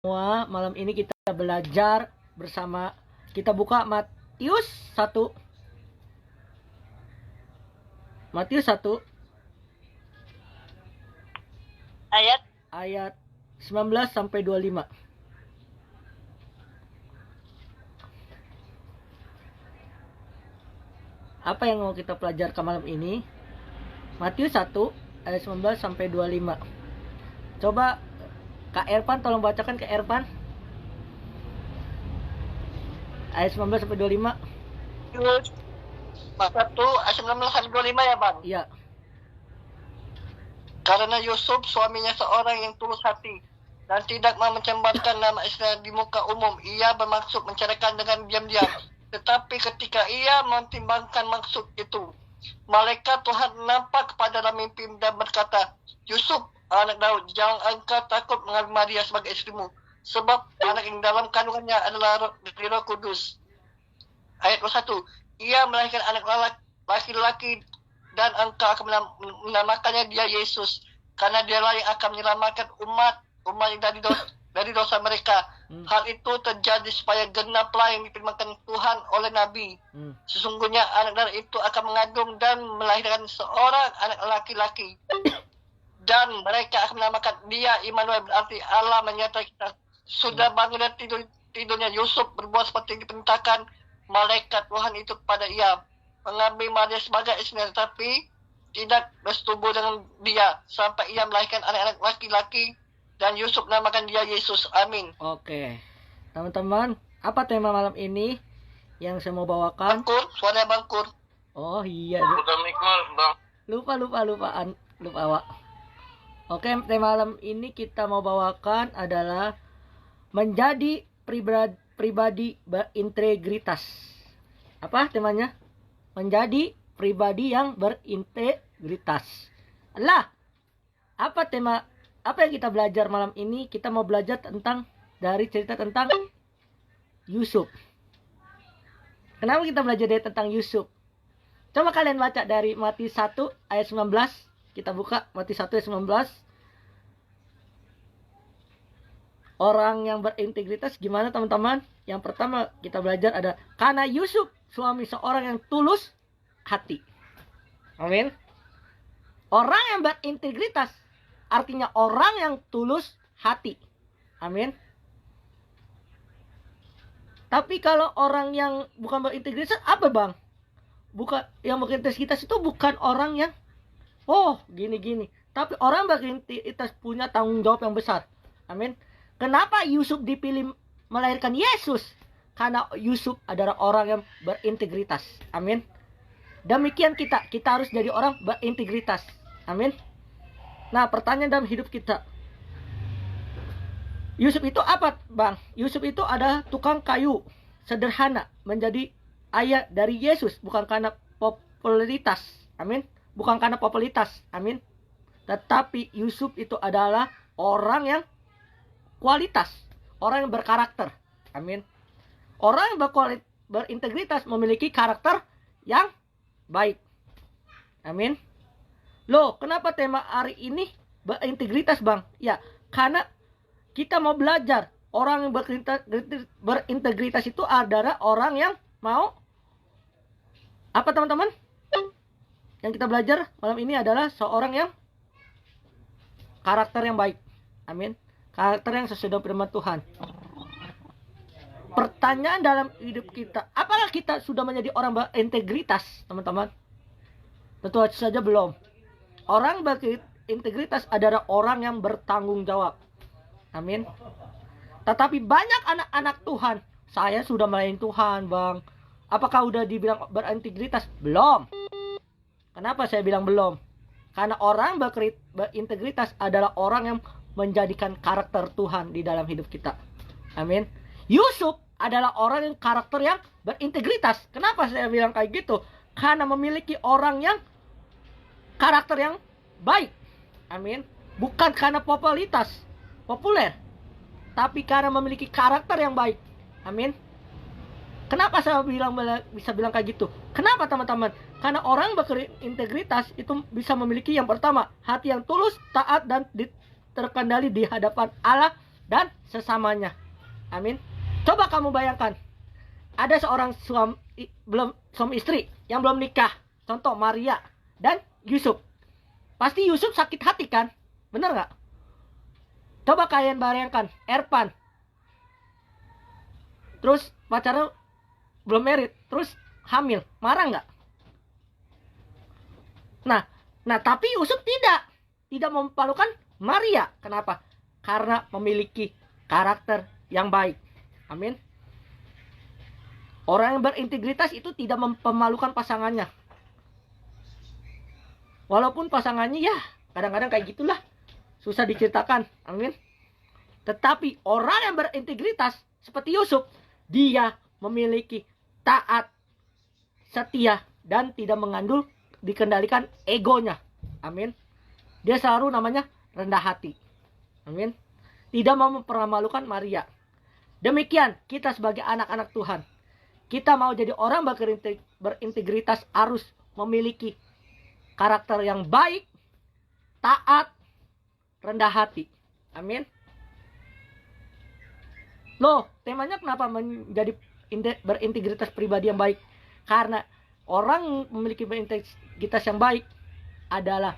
Semua, malam ini kita belajar bersama. Kita buka Matius 1. Matius 1 ayat 19 sampai 25. Apa yang mau kita pelajarkan malam ini? Matius 1 ayat 19 sampai 25. Coba Kak Ervan tolong bacakan, Kak Ervan. Ayat 19 sampai 25. Matius 1 ayat 19 sampai 25 ya Bang? Iya. Karena Yusuf suaminya seorang yang tulus hati dan tidak mau mencemarkan nama Israel di muka umum, ia bermaksud menceraikan dengan diam-diam. Tetapi ketika ia mempertimbangkan maksud itu, malaikat Tuhan nampak kepada dalam mimpi dan berkata, Yusuf, anak Daud, jangan engkau takut mengambil Maria sebagai istrimu, sebab anak yang dalam kandungannya adalah dari Roh Kudus. Ayat 21, ia melahirkan anak laki-laki dan engkau akan menamakannya dia Yesus, karena dialah yang akan menyelamatkan umat yang dari dosa mereka. Hal itu terjadi supaya genaplah yang difirmankan Tuhan oleh Nabi. Sesungguhnya anak darah itu akan mengandung dan melahirkan seorang anak laki-laki. Dan mereka akan menamakan dia Immanuel, berarti Allah menyertai kita. Sudah bangun dari tidurnya Yusuf berbuat seperti yang diperintahkan malaikat Tuhan itu kepada ia, mengambil Maria sebagai istrinya, tetapi tidak bersetubuh dengan dia sampai ia melahirkan anak-anak laki-laki, dan Yusuf namakan dia Yesus. Amin. Oke, teman-teman, apa tema malam ini yang saya mau bawakan? Bangkur, suara bangkur. Oh iya, lupa Wak. Oke, tema malam ini kita mau bawakan adalah menjadi pribadi berintegritas. Apa temanya? Menjadi pribadi yang berintegritas. Lah, apa yang kita belajar malam ini? Kita mau belajar dari cerita tentang Yusuf. Kenapa kita belajar tentang Yusuf? Coba kalian baca dari Matius 1 ayat 19. Kita buka Matius 1 ayat 19. Orang yang berintegritas gimana teman-teman? Yang pertama kita belajar ada karena Yusuf suami seorang yang tulus hati. Amin. Orang yang berintegritas artinya orang yang tulus hati. Amin. Tapi kalau orang yang bukan berintegritas apa bang? Bukan, yang berintegritas itu bukan orang yang gini-gini. Tapi orang berintegritas punya tanggung jawab yang besar. Amin. Kenapa Yusuf dipilih melahirkan Yesus? Karena Yusuf adalah orang yang berintegritas. Amin. Demikian kita harus jadi orang berintegritas. Amin. Nah, pertanyaan dalam hidup kita. Yusuf itu apa, Bang? Yusuf itu adalah tukang kayu, sederhana, menjadi ayah dari Yesus, bukan karena popularitas. Amin. Bukan karena popularitas. Amin. Tetapi Yusuf itu adalah orang yang kualitas, orang yang berkarakter. Amin. Orang yang berintegritas memiliki karakter yang baik. Amin. Loh, kenapa tema hari ini berintegritas, Bang? Ya, karena kita mau belajar orang yang berintegritas itu adalah orang yang mau apa, teman-teman? Yang kita belajar malam ini adalah seorang yang karakter yang baik. Amin. Karakter yang sesuai dengan firman Tuhan. Pertanyaan dalam hidup kita, apakah kita sudah menjadi orang berintegritas, teman-teman? Tentu saja belum. Orang berintegritas adalah orang yang bertanggung jawab. Amin. Tetapi banyak anak-anak Tuhan, saya sudah melayani Tuhan, Bang. Apakah udah dibilang berintegritas? Belum. Kenapa saya bilang belum? Karena orang berintegritas adalah orang yang menjadikan karakter Tuhan di dalam hidup kita. Amin. Yusuf adalah orang yang karakter yang berintegritas. Kenapa saya bilang kayak gitu? Karena memiliki orang yang karakter yang baik. Amin. Bukan karena populer, tapi karena memiliki karakter yang baik. Amin. Kenapa saya bisa bilang kayak gitu? Kenapa teman-teman? Karena orang berintegritas itu bisa memiliki yang pertama, hati yang tulus, taat dan terkendali di hadapan Allah dan sesamanya. Amin. Coba kamu bayangkan, ada seorang suami istri yang belum nikah, contoh Maria dan Yusuf. Pasti Yusuf sakit hati kan? Bener nggak? Coba kalian bayangkan Erpan, terus pacarnya belum married, terus hamil, marah nggak? Nah tapi Yusuf tidak mempermalukan Maria. Kenapa? Karena memiliki karakter yang baik. Amin. Orang yang berintegritas itu tidak mempermalukan pasangannya. Walaupun pasangannya ya kadang-kadang kayak gitulah, susah diceritakan. Amin. Tetapi orang yang berintegritas seperti Yusuf, dia memiliki taat, setia, dan tidak mengandung dikendalikan egonya. Amin. Dia selalu namanya rendah hati. Amin. Tidak mau mempermalukan Maria. Demikian kita sebagai anak-anak Tuhan. Kita mau jadi orang berintegritas harus memiliki karakter yang baik, taat, rendah hati. Amin. Loh, temanya kenapa menjadi berintegritas pribadi yang baik? Karena orang memiliki berintegritas yang baik adalah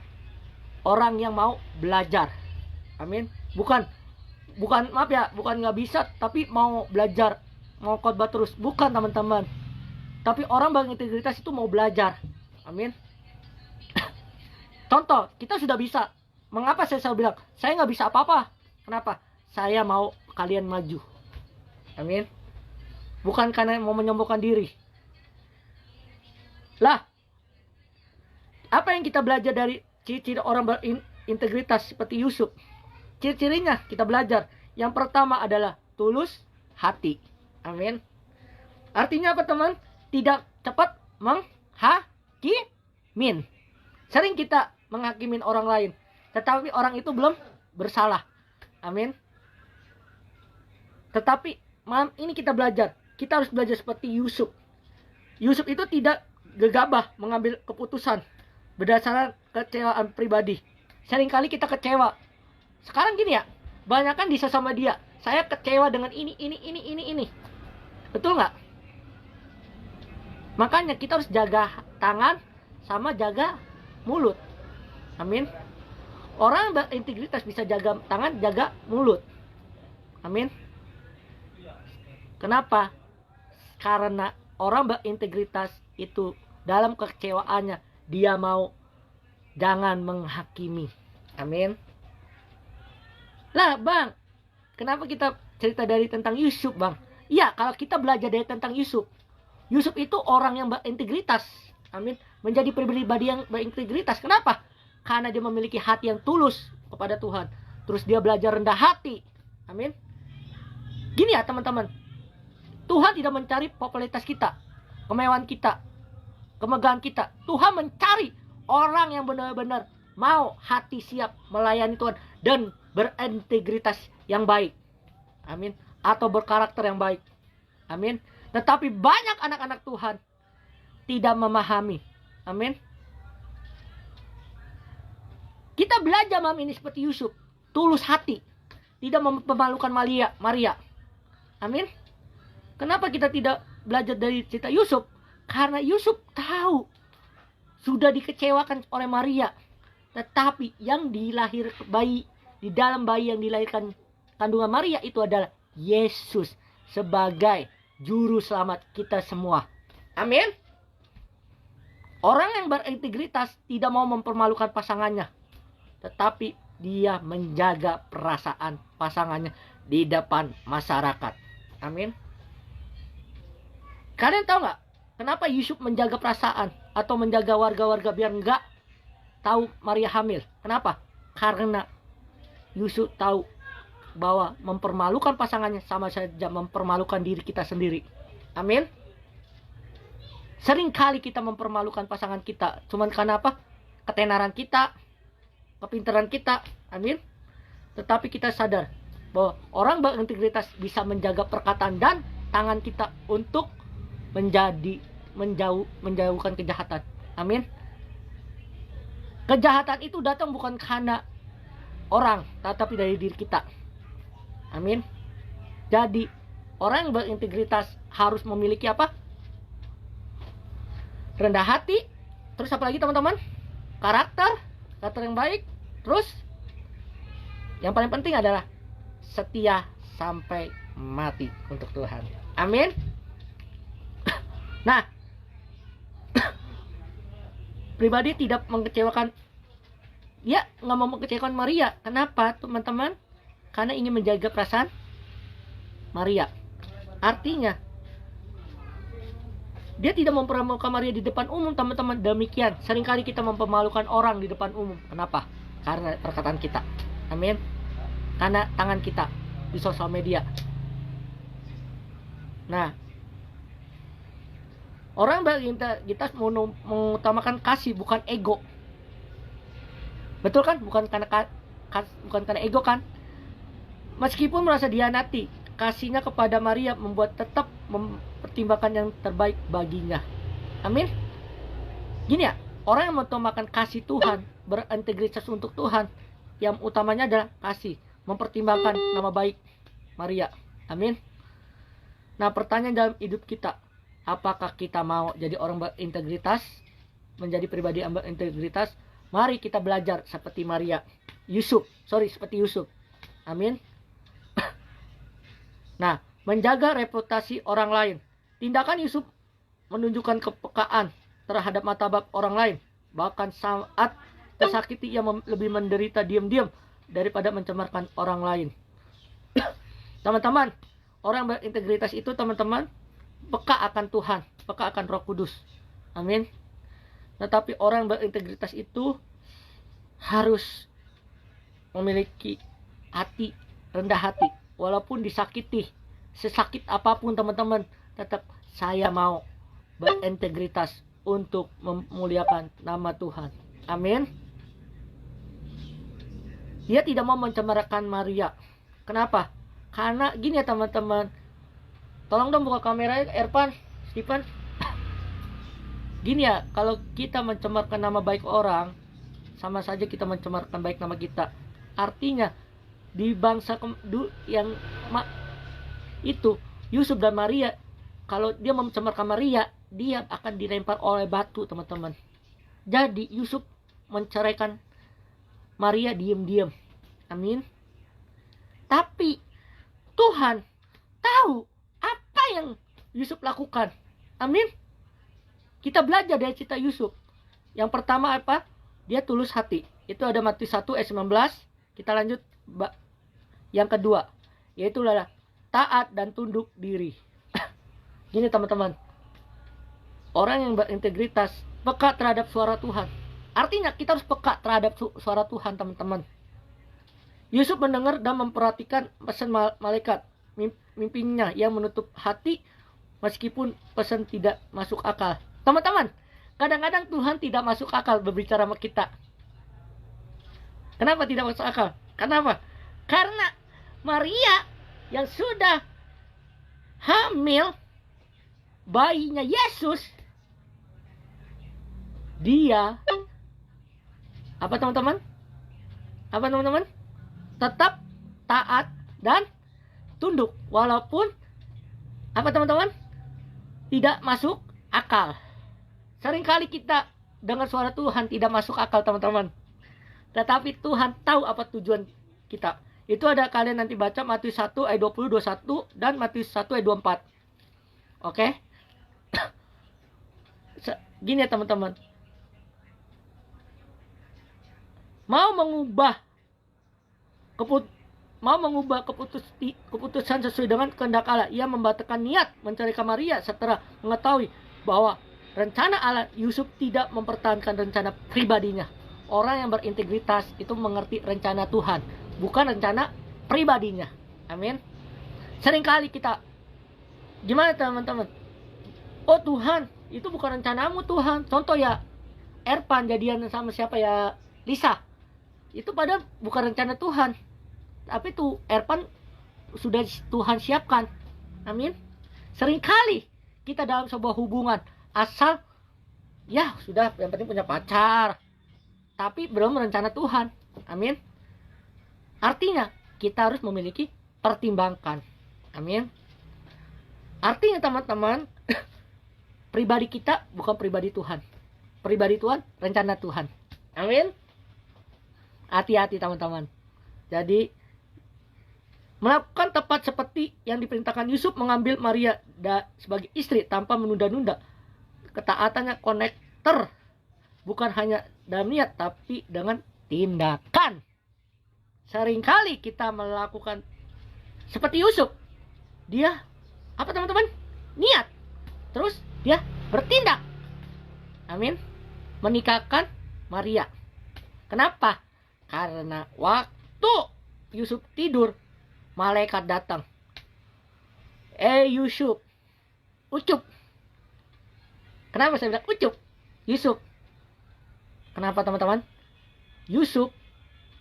orang yang mau belajar. Amin. Bukan maaf ya, bukan nggak bisa, tapi mau belajar, mau khotbah terus. Bukan teman-teman. Tapi orang berintegritas itu mau belajar. Amin. Contoh, kita sudah bisa. Mengapa saya selalu bilang, saya nggak bisa apa-apa? Kenapa? Saya mau kalian maju. Amin. Bukan karena mau menyombongkan diri. Lah, apa yang kita belajar dari ciri-ciri orang berintegritas seperti Yusuf? Ciri-cirinya kita belajar. Yang pertama adalah tulus hati. Amin. Artinya apa teman? Tidak cepat menghakimin. Sering kita menghakimin orang lain, tetapi orang itu belum bersalah. Amin. Tetapi malam ini kita belajar. Kita harus belajar seperti Yusuf. Yusuf itu tidak gegabah mengambil keputusan berdasarkan kecewaan pribadi. Seringkali kita kecewa. Sekarang gini ya, banyak kan di sesama dia. Saya kecewa dengan ini. Betul nggak? Makanya kita harus jaga tangan sama jaga mulut. Amin. Orang berintegritas bisa jaga tangan, jaga mulut. Amin. Kenapa? Karena orang berintegritas itu dalam kekecewaannya dia mau jangan menghakimi. Amin. Lah bang, kenapa kita cerita dari tentang Yusuf bang? Iya, kalau kita belajar dari tentang Yusuf, Yusuf itu orang yang berintegritas. Amin. Menjadi pribadi yang berintegritas. Kenapa? Karena dia memiliki hati yang tulus kepada Tuhan. Terus dia belajar rendah hati. Amin. Gini ya teman-teman, Tuhan tidak mencari popularitas kita, kemewahan kita, kemegahan kita. Tuhan mencari orang yang benar-benar mau hati siap melayani Tuhan dan berintegritas yang baik. Amin. Atau berkarakter yang baik. Amin. Tetapi banyak anak-anak Tuhan tidak memahami. Amin. Kita belajar malam ini seperti Yusuf, tulus hati, tidak mempermalukan Maria. Amin. Kenapa kita tidak belajar dari cerita Yusuf? Karena Yusuf tahu sudah dikecewakan oleh Maria. Tetapi yang dilahir bayi, di dalam bayi yang dilahirkan kandungan Maria itu adalah Yesus sebagai juru selamat kita semua. Amin. Orang yang berintegritas tidak mau mempermalukan pasangannya, tetapi dia menjaga perasaan pasangannya di depan masyarakat. Amin. Kalian tahu nggak kenapa Yusuf menjaga perasaan atau menjaga warga-warga biar nggak tahu Maria hamil? Kenapa? Karena Yusuf tahu bahwa mempermalukan pasangannya sama saja mempermalukan diri kita sendiri. Amin. Seringkali kita mempermalukan pasangan kita cuman karena apa? Ketenaran kita, kepintaran kita. Amin. Tetapi kita sadar bahwa orang berintegritas bisa menjaga perkataan dan tangan kita untuk menjauhkan kejahatan. Amin. Kejahatan itu datang bukan karena orang, tetapi dari diri kita. Amin. Jadi orang yang berintegritas harus memiliki apa? Rendah hati. Terus apa lagi teman-teman? Karakter yang baik. Terus yang paling penting adalah setia sampai mati untuk Tuhan. Amin. Nah, pribadi tidak mengecewakan. Dia nggak mau mengecewakan Maria. Kenapa teman-teman? Karena ingin menjaga perasaan Maria. Artinya dia tidak mempermalukan Maria di depan umum, teman-teman. Demikian seringkali kita mempermalukan orang di depan umum. Kenapa? Karena perkataan kita. Amin. Karena tangan kita di sosial media. Nah, orang berintegritas mengutamakan kasih, bukan ego. Betul kan? Bukan karena ego kan? Meskipun merasa dihianati, kasihnya kepada Maria membuat tetap mempertimbangkan yang terbaik baginya. Amin. Gini ya, orang yang mengutamakan kasih Tuhan, berintegritas untuk Tuhan, yang utamanya adalah kasih, mempertimbangkan nama baik Maria. Amin. Nah, pertanyaan dalam hidup kita, apakah kita mau jadi orang berintegritas, menjadi pribadi yang berintegritas? Mari kita belajar seperti seperti Yusuf. Amin. Nah, menjaga reputasi orang lain. Tindakan Yusuf menunjukkan kepekaan terhadap martabat orang lain. Bahkan saat tersakiti ia lebih menderita diam-diam daripada mencemarkan orang lain. Teman-teman, orang berintegritas itu teman-teman peka akan Tuhan, peka akan Roh Kudus. Amin. Tetapi orang berintegritas itu harus memiliki hati, rendah hati. Walaupun disakiti, sesakit apapun teman-teman, tetap saya mau berintegritas untuk memuliakan nama Tuhan. Amin. Dia tidak mau mencemarkan Maria. Kenapa? Karena gini ya teman-teman. Tolong dong buka kameranya, Erpan, Stephen. Gini ya, kalau kita mencemarkan nama baik orang, sama saja kita mencemarkan baik nama kita. Artinya di bangsa yang itu Yusuf dan Maria, kalau dia mencemarkan Maria, dia akan dilempar oleh batu, teman-teman. Jadi Yusuf menceraikan Maria diam-diam. Amin. Tapi Tuhan tahu apa yang Yusuf lakukan. Amin. Kita belajar dari cerita Yusuf. Yang pertama apa? Dia tulus hati. Itu ada Matius 1 ayat 19. Kita lanjut. Yang kedua, yaitu adalah taat dan tunduk diri. Gini teman-teman. Orang yang berintegritas peka terhadap suara Tuhan. Artinya kita harus peka terhadap suara Tuhan, teman-teman. Yusuf mendengar dan memperhatikan pesan malaikat. Mimpinya yang menutup hati meskipun pesan tidak masuk akal. Teman-teman, kadang-kadang Tuhan tidak masuk akal berbicara sama kita. Kenapa tidak masuk akal? Kenapa? Karena Maria yang sudah hamil bayinya Yesus, dia apa teman-teman? Apa teman-teman? Tetap taat dan tunduk walaupun apa teman-teman? Tidak masuk akal. Seringkali kita dengar suara Tuhan tidak masuk akal, teman-teman. Tetapi Tuhan tahu apa tujuan kita. Itu ada kalian nanti baca Matius 1 ayat 20 21 dan Matius 1 ayat 24. Oke? Gini ya teman-teman. Mau mengubah keputusan sesuai dengan kehendak Allah. Ia membatalkan niat menceraikan Maria setelah mengetahui bahwa rencana Allah. Yusuf tidak mempertahankan rencana pribadinya. Orang yang berintegritas itu mengerti rencana Tuhan, bukan rencana pribadinya. Amin. Seringkali kita gimana teman-teman? Oh Tuhan, itu bukan rencanamu Tuhan. Contoh ya, Erpan jadian sama siapa ya? Lisa. Itu padahal bukan rencana Tuhan. Tapi tuh Erpan sudah Tuhan siapkan. Amin. Seringkali kita dalam sebuah hubungan asal ya sudah yang penting punya pacar, tapi belum rencana Tuhan. Amin. Artinya kita harus memiliki pertimbangkan. Amin. Artinya teman-teman, pribadi kita bukan pribadi Tuhan. Pribadi Tuhan, rencana Tuhan. Amin. Hati-hati teman-teman. Jadi melakukan tepat seperti yang diperintahkan Yusuf mengambil Maria sebagai istri tanpa menunda-nunda. Ketaatannya konektor, bukan hanya dalam niat tapi dengan tindakan. Seringkali kita melakukan seperti Yusuf. Dia apa teman-teman? Niat. Terus dia bertindak. Amin. Menikahkan Maria. Kenapa? Karena waktu Yusuf tidur, malaikat datang. Yusuf, ucup. Kenapa saya bilang ucup? Yusuf. Kenapa teman-teman? Yusuf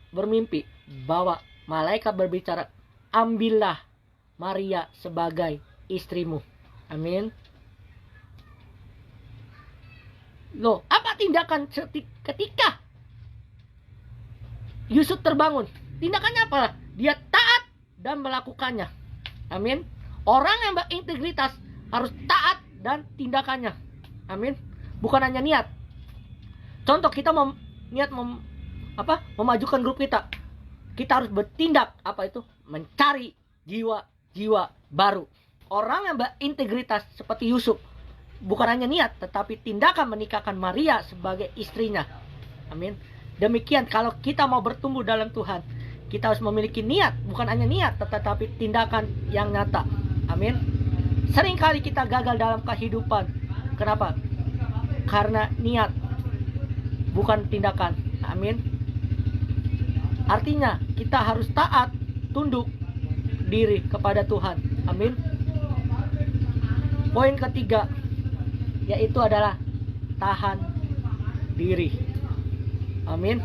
bermimpi bahwa malaikat berbicara, ambillah Maria sebagai istrimu. Amin. Loh, apa tindakan ketika Yusuf terbangun? Tindakannya apa? Dia taat dan melakukannya. Amin. Orang yang berintegritas harus taat dan tindakannya. Amin. Bukan hanya niat. Contoh kita memajukan grup kita. Kita harus bertindak apa itu? Mencari jiwa-jiwa baru. Orang yang berintegritas seperti Yusuf bukan hanya niat tetapi tindakan menikahkan Maria sebagai istrinya. Amin. Demikian kalau kita mau bertumbuh dalam Tuhan, kita harus memiliki niat, bukan hanya niat tetapi tindakan yang nyata. Amin. Seringkali kita gagal dalam kehidupan. Kenapa? Karena niat, bukan tindakan. Amin. Artinya kita harus taat, tunduk diri kepada Tuhan. Amin. Poin ketiga yaitu adalah tahan diri. Amin.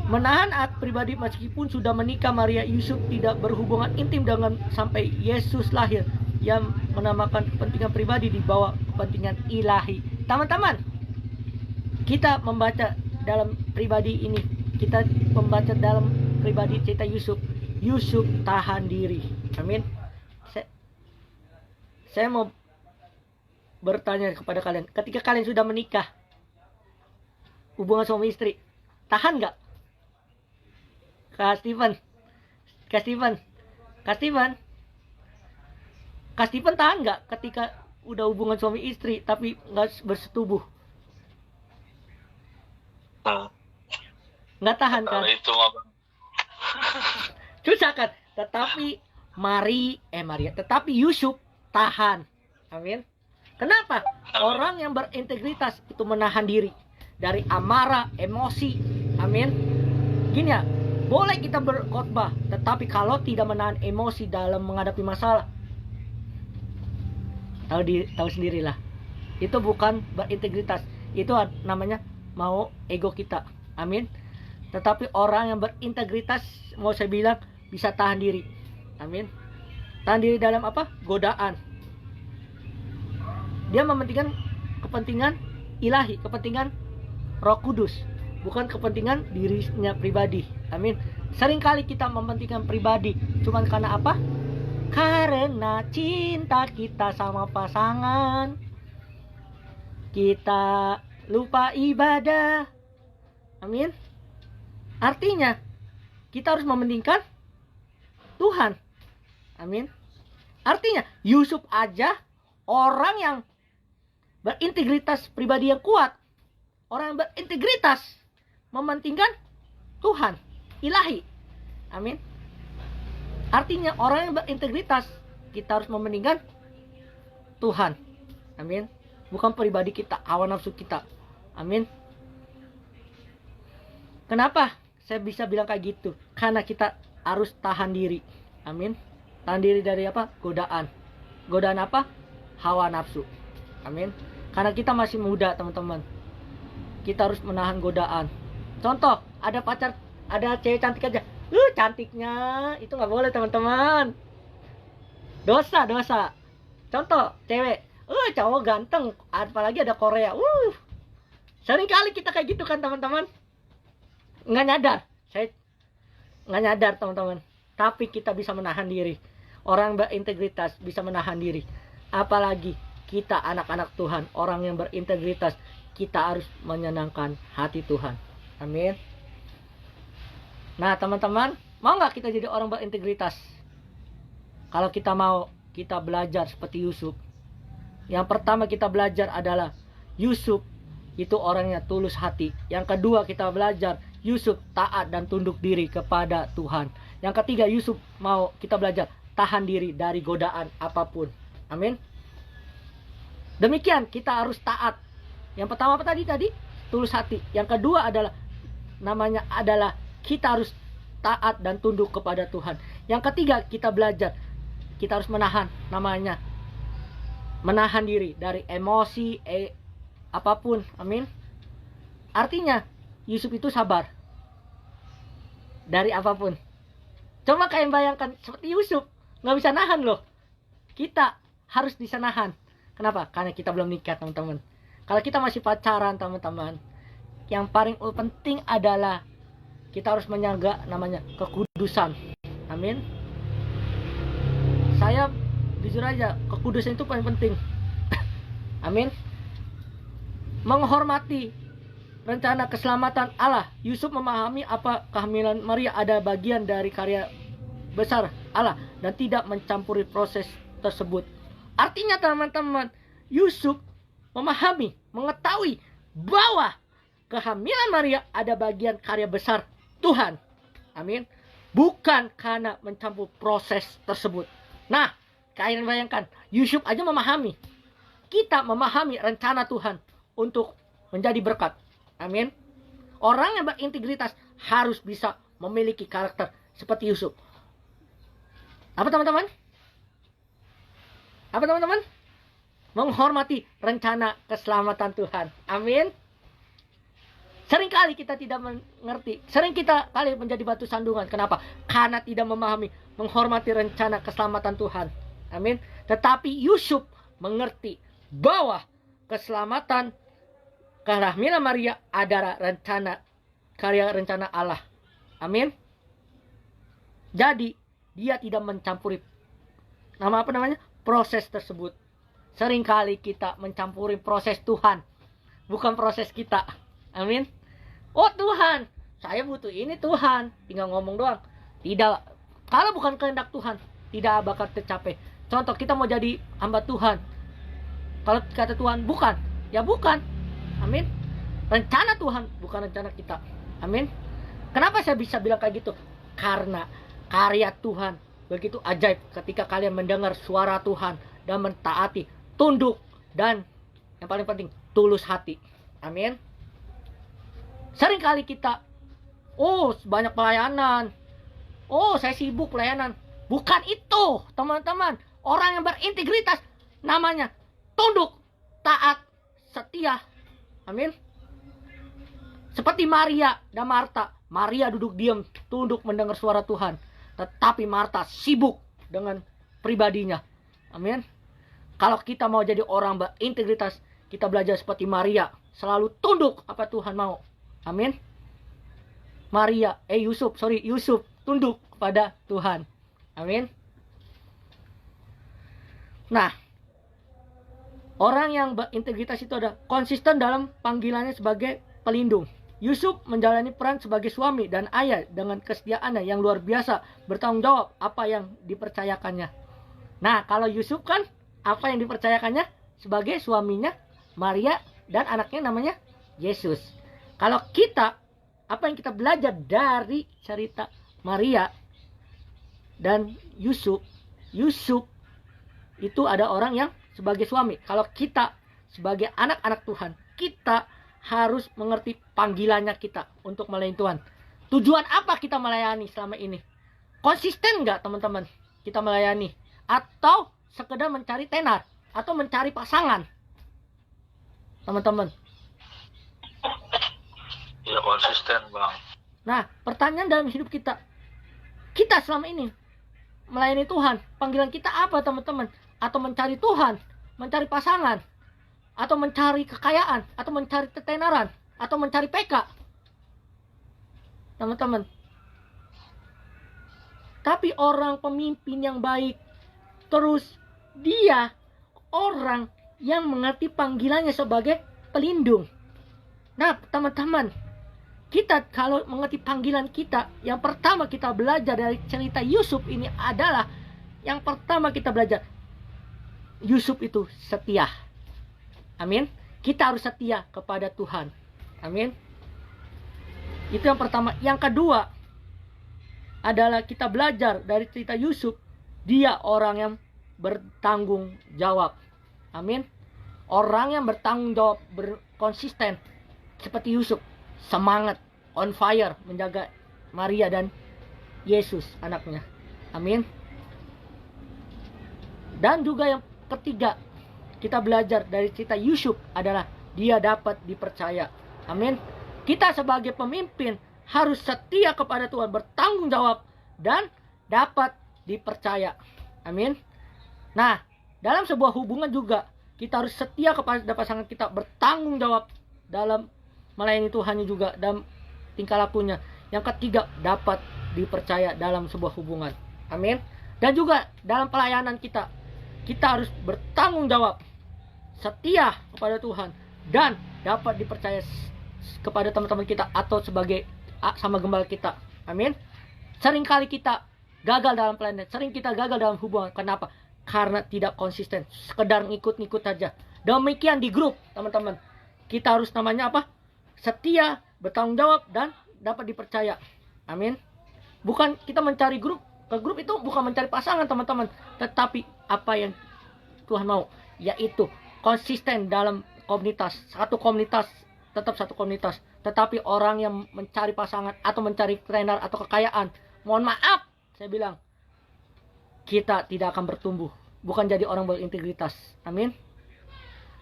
Menahan hak pribadi meskipun sudah menikah, Maria Yusuf tidak berhubungan intim dengan sampai Yesus lahir, yang menamakan kepentingan pribadi di bawah kepentingan ilahi. Teman-teman, kita membaca dalam pribadi ini, kita membaca dalam pribadi cerita Yusuf. Yusuf tahan diri. Amin. Saya mau bertanya kepada kalian, ketika kalian sudah menikah, hubungan suami istri, tahan nggak? Kak Steven tahan nggak ketika udah hubungan suami istri tapi nggak bersetubuh? Nggak tahan kan? Itu Susah kan? Tetapi Yusuf tahan. Amin. Kenapa? Orang yang berintegritas itu menahan diri dari amarah, emosi. Amin. Gini ya, boleh kita berkhotbah, tetapi kalau tidak menahan emosi dalam menghadapi masalah, tahu sendirilah, itu bukan berintegritas. Itu namanya mau ego kita. Amin. Tetapi orang yang berintegritas, mau saya bilang, bisa tahan diri. Amin. Tahan diri dalam apa? Godaan. Dia mementingkan kepentingan ilahi, kepentingan Roh Kudus, bukan kepentingan dirinya pribadi. Amin. Seringkali kita mementingkan pribadi cuma karena apa? Karena cinta kita sama pasangan, kita lupa ibadah. Amin. Artinya kita harus mementingkan Tuhan. Amin. Artinya Yusuf aja orang yang berintegritas pribadi yang kuat, orang yang berintegritas mementingkan Tuhan, ilahi. Amin. Artinya orang yang berintegritas, kita harus mementingkan Tuhan. Amin. Bukan pribadi kita, hawa nafsu kita. Amin. Kenapa saya bisa bilang kayak gitu? Karena kita harus tahan diri. Amin. Tahan diri dari apa? Godaan. Godaan apa? Hawa nafsu. Amin. Karena kita masih muda, teman-teman. Kita harus menahan godaan. Contoh, ada pacar, ada cewek cantik aja. Cantiknya. Itu nggak boleh, teman-teman. Dosa. Contoh, cewek. Cowok ganteng. Apalagi ada Korea. Sering kali kita kayak gitu kan, teman-teman. Nggak nyadar. nggak nyadar teman-teman. Tapi kita bisa menahan diri. Orang berintegritas bisa menahan diri. Apalagi kita anak-anak Tuhan, orang yang berintegritas, kita harus menyenangkan hati Tuhan. Amin. Nah teman-teman, mau nggak kita jadi orang berintegritas? Kalau kita mau, kita belajar seperti Yusuf. Yang pertama kita belajar adalah Yusuf itu orangnya tulus hati. Yang kedua kita belajar Yusuf taat dan tunduk diri kepada Tuhan. Yang ketiga Yusuf mau kita belajar tahan diri dari godaan apapun. Amin. Demikian kita harus taat. Yang pertama apa tadi? Tulus hati. Yang kedua adalah kita harus taat dan tunduk kepada Tuhan. Yang ketiga kita belajar kita harus menahan diri dari emosi apapun. Amin. Artinya Yusuf itu sabar dari apapun. Coba kalian bayangkan seperti Yusuf, nggak bisa nahan loh. Kita harus bisa nahan. Kenapa? Karena kita belum nikah teman-teman. Kalau kita masih pacaran teman-teman, yang paling penting adalah kita harus menjaga namanya kekudusan. Amin. Saya jujur aja, kekudusan itu paling penting. Amin. Menghormati rencana keselamatan Allah. Yusuf memahami apa kehamilan Maria ada bagian dari karya besar Allah dan tidak mencampuri proses tersebut. Artinya teman-teman, Yusuf mengetahui bahwa kehamilan Maria ada bagian karya besar Tuhan. Amin. Bukan karena mencampur proses tersebut. Nah, kalian bayangkan, Yusuf aja memahami. Kita memahami rencana Tuhan untuk menjadi berkat. Amin. Orang yang berintegritas harus bisa memiliki karakter seperti Yusuf. Apa teman-teman? Menghormati rencana keselamatan Tuhan. Amin. Seringkali kita tidak mengerti. Kali menjadi batu sandungan. Kenapa? Karena tidak memahami, menghormati rencana keselamatan Tuhan. Amin. Tetapi Yusuf mengerti bahwa keselamatan kehamilan Maria adalah karya rencana Allah. Amin. Jadi dia tidak mencampuri proses tersebut. Seringkali kita mencampuri proses Tuhan, bukan proses kita. Amin. Oh Tuhan, saya butuh ini Tuhan, tinggal ngomong doang. Tidak. Kalau bukan kehendak Tuhan, tidak bakal tercapai. Contoh, kita mau jadi hamba Tuhan. Kalau kata Tuhan bukan, ya bukan. Amin. Rencana Tuhan bukan rencana kita. Amin. Kenapa saya bisa bilang kayak gitu? Karena karya Tuhan begitu ajaib ketika kalian mendengar suara Tuhan dan mentaati, tunduk, dan yang paling penting tulus hati. Amin. Seringkali kita banyak pelayanan. Saya sibuk pelayanan. Bukan itu, teman-teman. Orang yang berintegritas namanya tunduk, taat, setia. Amin. Seperti Maria dan Marta. Maria duduk diam, tunduk mendengar suara Tuhan. Tetapi Marta sibuk dengan pribadinya. Amin. Kalau kita mau jadi orang berintegritas, kita belajar seperti Maria. Selalu tunduk apa Tuhan mau. Amin. Yusuf tunduk kepada Tuhan. Amin. Nah, orang yang berintegritas itu ada konsisten dalam panggilannya sebagai pelindung. Yusuf menjalani peran sebagai suami dan ayah dengan kesetiaannya yang luar biasa, bertanggung jawab apa yang dipercayakannya. Nah, kalau Yusuf kan apa yang dipercayakannya sebagai suaminya Maria dan anaknya namanya Yesus. Kalau kita, apa yang kita belajar dari cerita Maria dan Yusuf itu ada orang yang sebagai suami. Kalau kita sebagai anak-anak Tuhan, kita harus mengerti panggilannya kita untuk melayani Tuhan. Tujuan apa kita melayani selama ini? Konsisten nggak teman-teman kita melayani? Atau sekedar mencari tenar? Atau mencari pasangan? Teman-teman. Ya konsisten bang. Nah, pertanyaan dalam hidup kita selama ini melayani Tuhan, panggilan kita apa teman-teman? Atau mencari Tuhan, mencari pasangan, atau mencari kekayaan, atau mencari ketenaran, atau mencari PK? Teman-teman, Tapi orang pemimpin yang baik, terus dia orang yang mengerti panggilannya sebagai pelindung. Nah, teman-teman, kita kalau mengerti panggilan kita, yang pertama kita belajar dari cerita Yusuf ini adalah, yang pertama kita belajar, Yusuf itu setia. Amin. Kita harus setia kepada Tuhan. Amin. Itu yang pertama. Yang kedua adalah kita belajar dari cerita Yusuf, dia orang yang bertanggung jawab. Amin. Orang yang bertanggung jawab, berkonsisten seperti Yusuf, semangat, on fire menjaga Maria dan Yesus anaknya. Amin. Dan juga yang ketiga kita belajar dari cerita Yusuf adalah dia dapat dipercaya. Amin. Kita sebagai pemimpin harus setia kepada Tuhan, bertanggung jawab, dan dapat dipercaya. Amin. Nah, dalam sebuah hubungan juga kita harus setia kepada pasangan kita, bertanggung jawab dalam melayani Tuhan juga, dalam tingkah lakunya. Yang ketiga, dapat dipercaya dalam sebuah hubungan. Amin. Dan juga dalam pelayanan kita harus bertanggung jawab, setia kepada Tuhan, dan dapat dipercaya kepada teman-teman kita atau sebagai sama gembala kita. Amin. Seringkali kita gagal dalam pelayanan, sering kita gagal dalam hubungan. Kenapa? Karena tidak konsisten, sekedar ngikut-ngikut aja. Demikian di grup, teman-teman. Kita harus namanya apa? Setia, bertanggung jawab, dan dapat dipercaya. Amin. Bukan kita mencari grup, ke grup itu bukan mencari pasangan, teman-teman, tetapi apa yang Tuhan mau, yaitu konsisten dalam komunitas. Satu komunitas, tetap satu komunitas. Tetapi orang yang mencari pasangan atau mencari trainer atau kekayaan, mohon maaf, saya bilang, kita tidak akan bertumbuh. Bukan jadi orang berintegritas. Amin.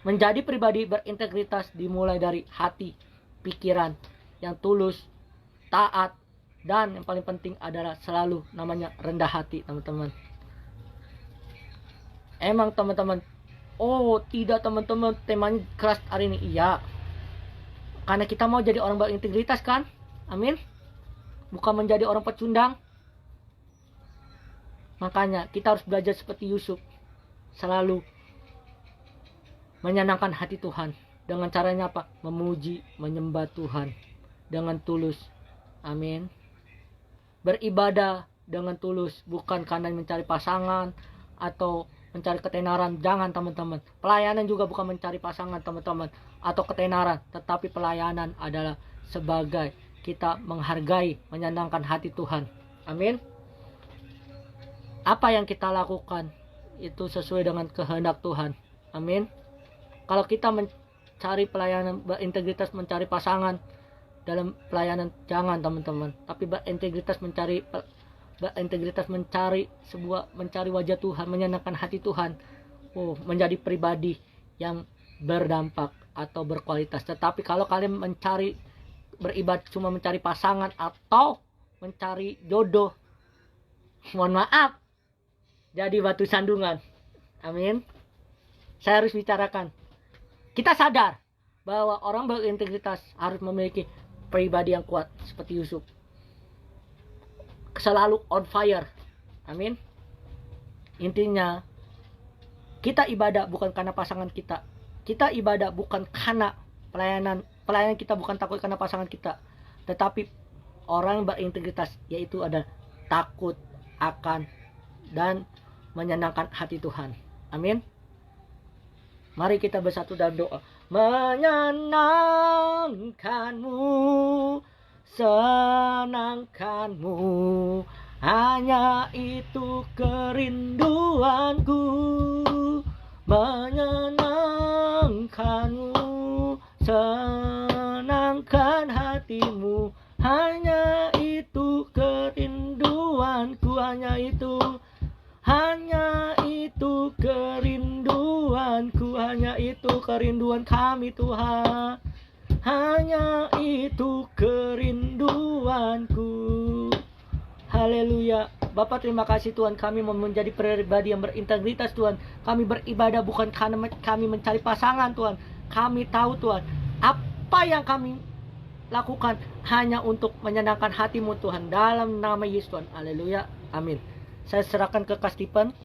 Menjadi pribadi berintegritas dimulai dari hati, pikiran yang tulus, taat, dan yang paling penting adalah selalu namanya rendah hati, teman-teman. Emang teman-teman, oh tidak teman-teman, temanya keras hari ini. Iya, karena kita mau jadi orang berintegritas kan. Amin. Bukan menjadi orang pecundang. Makanya kita harus belajar seperti Yusuf, selalu menyenangkan hati Tuhan. Dengan caranya apa? Memuji, menyembah Tuhan dengan tulus. Amin. Beribadah dengan tulus, bukan karena mencari pasangan atau mencari ketenaran. Jangan, teman-teman. Pelayanan juga bukan mencari pasangan, teman-teman, atau ketenaran, tetapi pelayanan adalah sebagai kita menghargai, menyenangkan hati Tuhan. Amin. Apa yang kita lakukan itu sesuai dengan kehendak Tuhan. Amin. Kalau kita mencari pelayanan berintegritas, mencari pasangan dalam pelayanan, jangan, teman-teman. Tapi berintegritas mencari mencari wajah Tuhan, menyenangkan hati Tuhan. Menjadi pribadi yang berdampak atau berkualitas. Tetapi kalau kalian mencari beribadah cuma mencari pasangan atau mencari jodoh, mohon maaf, jadi batu sandungan. Amin. Saya harus bicarakan. Kita sadar bahwa orang berintegritas harus memiliki pribadi yang kuat seperti Yusuf. Selalu on fire. Amin. Intinya, kita ibadah bukan karena pasangan kita. Kita ibadah bukan karena pelayanan kita bukan takut karena pasangan kita. Tetapi orang berintegritas, yaitu ada takut akan dan menyenangkan hati Tuhan. Amin. Mari kita bersatu dalam doa. Menyenangkanmu, senangkanmu, hanya itu kerinduanku. Menyenangkanmu, senangkan hatimu, hanya itu kerinduanku, hanya itu kerinduanku, hanya itu kerinduan kami Tuhan, hanya itu kerinduanku. Haleluya. Bapak, terima kasih Tuhan, kami mau menjadi pribadi yang berintegritas Tuhan. Kami beribadah bukan karena kami mencari pasangan Tuhan. Kami tahu Tuhan, apa yang kami lakukan hanya untuk menyenangkan hatimu Tuhan. Dalam nama Yesus Tuhan. Haleluya. Amin. Saya serahkan ke Kak Stephen.